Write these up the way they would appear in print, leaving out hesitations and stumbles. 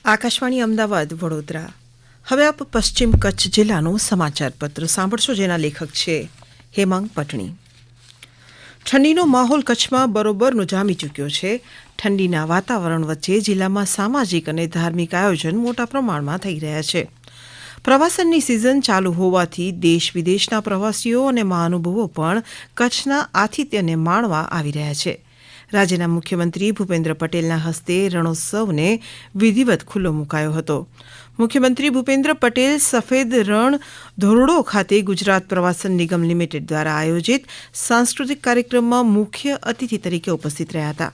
આકાશવાણી અમદાવાદ વડોદરા. હવે આપ પશ્ચિમ કચ્છ જિલ્લાનું સમાચાર પત્ર સાંભળશો, જેના લેખક છે હેમાંગ પટણી. ઠંડીનો માહોલ કચ્છમાં બરોબરનો જામી ચૂક્યો છે. ઠંડીના વાતાવરણ વચ્ચે જિલ્લામાં સામાજિક અને ધાર્મિક આયોજન મોટા પ્રમાણમાં થઈ રહ્યા છે. પ્રવાસનની સિઝન ચાલુ હોવાથી દેશ વિદેશના પ્રવાસીઓ અને મહાનુભાવો પણ કચ્છના આતિથ્યને માણવા આવી રહ્યા છે. રાજ્યના મુખ્યમંત્રી ભૂપેન્દ્ર પટેલના હસ્તે રણોત્સવને વિધિવત ખુલ્લો મુકાયો હતો. મુખ્યમંત્રી ભૂપેન્દ્ર પટેલ સફેદ રણ ધોરડો ખાતે ગુજરાત પ્રવાસન નિગમ લિમિટેડ દ્વારા આયોજિત સાંસ્કૃતિક કાર્યક્રમમાં મુખ્ય અતિથિ તરીકે ઉપસ્થિત રહ્યા હતા.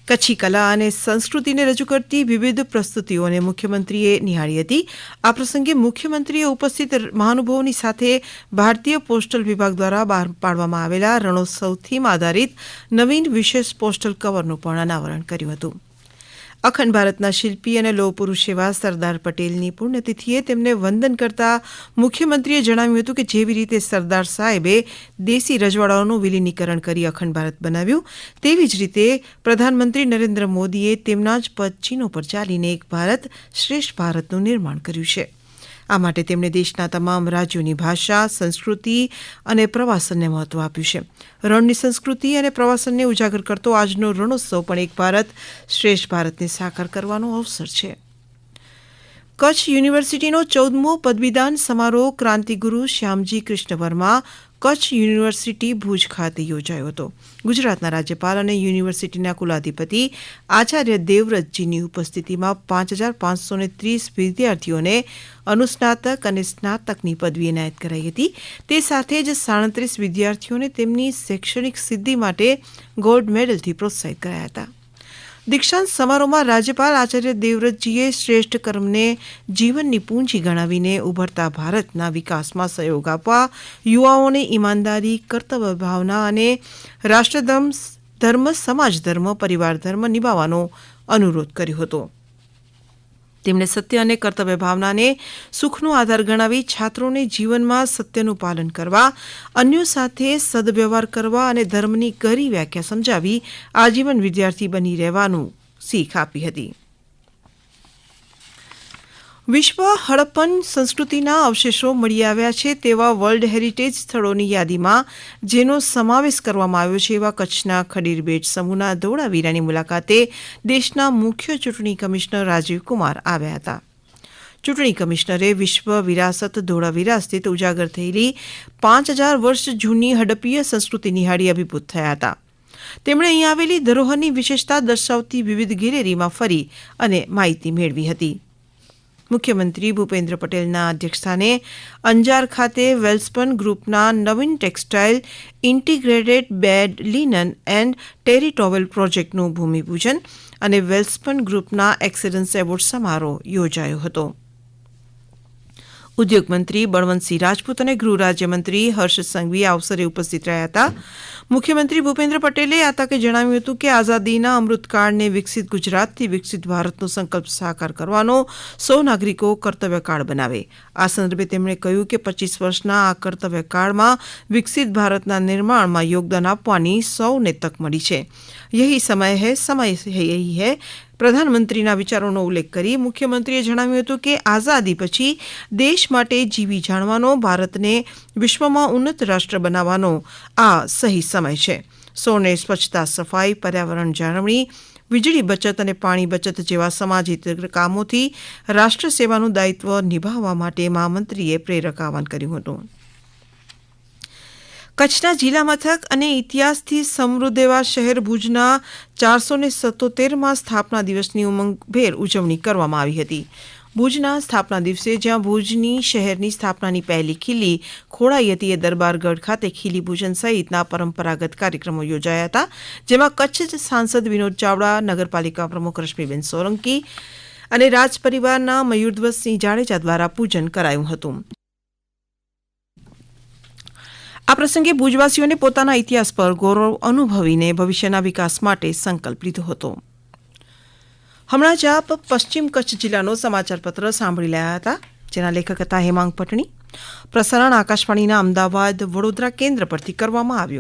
કચ્છી કલા અને સંસ્કૃતિને રજૂ કરતી વિવિધ પ્રસ્તુતિઓને મુખ્યમંત્રીએ નિહાળી હતી. આ પ્રસંગે મુખ્યમંત્રીએ ઉપસ્થિત મહાનુભાવોની સાથે ભારતીય પોસ્ટલ વિભાગ દ્વારા બહાર પાડવામાં આવેલા રણોત્સવ થીમ આધારિત નવીન વિશેષ પોસ્ટલ કવરનું પણ અનાવરણ કર્યું હતું. અખંડ ભારતના શિલ્પી અને લોહ પુરુષ એવા સરદાર પટેલની પુણ્યતિથિએ તેમને વંદન કરતા મુખ્યમંત્રીએ જણાવ્યું હતું કે જેવી રીતે સરદાર સાહેબે દેશી રજવાડાઓનું વિલીનીકરણ કરી અખંડ ભારત બનાવ્યું, તેવી જ રીતે પ્રધાનમંત્રી નરેન્દ્ર મોદીએ તેમના જ પદ ચિહ્નો પર ચાલીને એક ભારત શ્રેષ્ઠ ભારતનું નિર્માણ કર્યું છે. આ માટે તેમણે દેશના તમામ રાજ્યોની ભાષા, સંસ્કૃતિ અને પ્રવાસનને મહત્વ આપ્યું છે. રણની સંસ્કૃતિ અને પ્રવાસનને ઉજાગર કરતો આજનો રણોત્સવ પણ એક ભારત શ્રેષ્ઠ ભારતને સાકાર કરવાનો અવસર છે. કચ્છ યુનિવર્સિટીનો 14મો પદવીદાન સમારોહ ક્રાંતિગુરુ શ્યામજી કૃષ્ણ વર્મા કચ્છ યુનિવર્સિટી ભુજ ખાતે યોજાયો હતો. ગુજરાતના રાજ્યપાલ અને યુનિવર્સિટીના કુલાધિપતિ આચાર્ય દેવવ્રતજીની ઉપસ્થિતિમાં 5530 વિદ્યાર્થીઓને અનુસ્નાતક અને સ્નાતકની પદવી એનાયત કરાઈ હતી. તે સાથે જ 37 વિદ્યાર્થીઓને તેમની શૈક્ષણિક સિદ્ધિ માટે ગોલ્ડ મેડલથી પ્રોત્સાહિત કરાયા હતા. દીક્ષાંત સમારોહમાં રાજ્યપાલ આચાર્ય દેવવ્રતજીએ શ્રેષ્ઠ કર્મને જીવનની પૂંજી ગણાવીને ઉભરતા ભારતના વિકાસમાં સહયોગ આપવા યુવાઓને ઈમાનદારી, કર્તવ્ય ભાવના અને રાષ્ટ્રધર્મ, સમાજ ધર્મ, પરિવાર ધર્મ નિભાવવાનો અનુરોધ કર્યો હતો. તેમણે સત્ય અને કર્તવ્ય ભાવનાને સુખનો આધાર ગણાવી છાત્રોને જીવનમાં સત્યનું પાલન કરવા, અન્યો સાથે સદવ્યવહાર કરવા અને ધર્મની ગહરી વ્યાખ્યા સમજાવી આજીવન વિદ્યાર્થી બની રહેવાનું શીખ આપી હતી. વિશ્વ હડપ્પન સંસ્કૃતિના અવશેષો મળી આવ્યા છે તેવા વર્લ્ડ હેરિટેજ સ્થળોની યાદીમાં જેનો સમાવેશ કરવામાં આવ્યો છે એવા કચ્છના ખડીર બેટ સમૂહના ધોળાવીરાની મુલાકાતે દેશના મુખ્ય ચૂંટણી કમિશનર રાજીવ કુમાર આવ્યા હતા. ચૂંટણી કમિશનરે વિશ્વ વિરાસત ધોળાવીરા સ્થિત ઉજાગર થયેલી 5000 વર્ષ જૂની હડપ્પીય સંસ્કૃતિ નિહાળી અભિભૂત થયા હતા. તેમણે અહીં આવેલી ધરોહરની વિશેષતા દર્શાવતી વિવિધ ગેલેરીમાં ફરી અને માહિતી મેળવી હતી. મુખ્યમંત્રી ભૂપેન્દ્ર પટેલના અધ્યક્ષસ્થાને અંજાર ખાતે વેલ્સપન ગ્રુપના નવીન textile integrated bed linen and terry towel પ્રોજેક્ટનું ભૂમિપૂજન અને વેલ્સપન ગ્રુપના એક્સેલન્સ એવોર્ડ સમારોહ યોજાયો હતો. ઉદ્યોગ મંત્રી બળવંતસિંહ રાજપૂત અને ગૃહ રાજ્યમંત્રી હર્ષ સંઘવી આ અવસરે ઉપસ્થિત રહ્યા હતા. મુખ્યમંત્રી ભૂપેન્દ્ર પટેલે આ તકે જણાવ્યું હતું કે આઝાદીના અમૃતકાળને વિકસિત ગુજરાતથી વિકસિત ભારતનો સંકલ્પ સાકાર કરવાનો સૌ નાગરિકો કર્તવ્યકાળ બનાવે. આ સંદર્ભે તેમણે કહ્યું કે 25 વર્ષના આ કર્તવ્યકાળમાં વિકસિત ભારતના નિર્માણમાં યોગદાન આપવાની સૌને તક મળી છે. યહી સમય હૈ, સમય યહી હૈ. પ્રધાનમંત્રીના વિચારોનો ઉલ્લેખ કરી મુખ્યમંત્રીએ જણાવ્યું હતું કે આઝાદી પછી દેશ માટે જીવી જાણવાનો, ભારતને વિશ્વમાં ઉન્નત રાષ્ટ્ર બનાવવાનો આ સહી સમય છે. સૌને સ્વચ્છતા, સફાઈ, પર્યાવરણ જાળવણી, વીજળી બચત અને પાણી બચત જેવા સમાજહિત કામોથી રાષ્ટ્ર સેવાનું દાયિત્વ નિભાવવા માટે મહામંત્રીએ પ્રેરક આહ્વાન કર્યું હતું. કચ્છના જિલ્લા મથક અને ઇતિહાસથી સમૃદ્ધ એવા શહેર ભુજના 477માં સ્થાપના દિવસની ઉમંગભેર ઉજવણી કરવામાં આવી હતી. ભુજના સ્થાપના દિવસે જ્યાં ભુજની શહેરની સ્થાપનાની પહેલી ખીલી ખોડાઈ હતી, એ દરબારગઢ ખાતે ખીલી પૂજન સહિતના પરંપરાગત કાર્યક્રમો યોજાયા હતા, જેમાં કચ્છ સાંસદ વિનોદ ચાવડા, નગરપાલિકા પ્રમુખ રશ્મિબેન સોલંકી અને રાજ પરિવારના મયુરધ્વજસિંહ જાડેજા દ્વારા પૂજન કરાયું હતું. આ પ્રસંગે ભુજવાસીઓને પોતાના ઇતિહાસ પર ગૌરવ અનુભવીને ભવિષ્યના વિકાસ માટે સંકલ્પ લીધો હતો. હમણાં જ આપ પશ્ચિમ કચ્છ જિલ્લાનો સમાચાર પત્ર સાંભળી રહ્યા હતા, જેના લેખક હતા હેમાંગ પટણી. પ્રસારણ આકાશવાણીના અમદાવાદ વડોદરા કેન્દ્ર પરથી કરવામાં આવ્યું.